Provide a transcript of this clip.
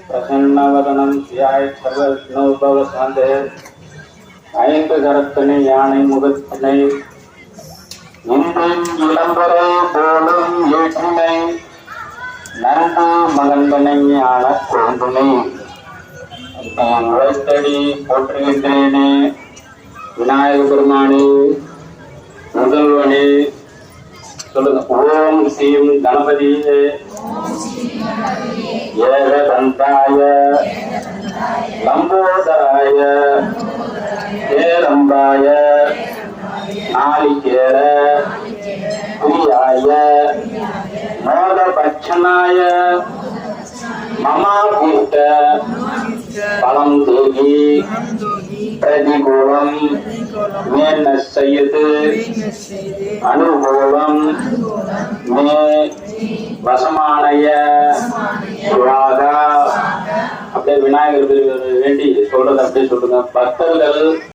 பிரசன்னவதனம் சியாய் சர்வவிக்னோபவசாந்தே ஐந்து கரத்தினை யானை முகத்தினை இன்றின் இளம்பரை போலும் ஏற்றினை நன்கு மகந்தனை ஞான கொண்டுனை உழைத்தடி போற்றுகின்றேனே. விநாயக பெருமானே, முதல்வனே, சொல்லுங்க. ஓம் ஸ்ரீம் கணபதியே ஏகதந்தாய லம்போதராய ஏரம்பாய நாளிகேர பிரியாய மோதபட்சனாய மமாபீஷ்ட பலம் தேகி பிரதிகூலம் மேன்னசையது அனுகூலம் மே வசமானய சுவாகா. அப்படியே விநாயகர் வேண்டி சொல்றது அப்படியே சொல்லுங்க. பக்தர்கள்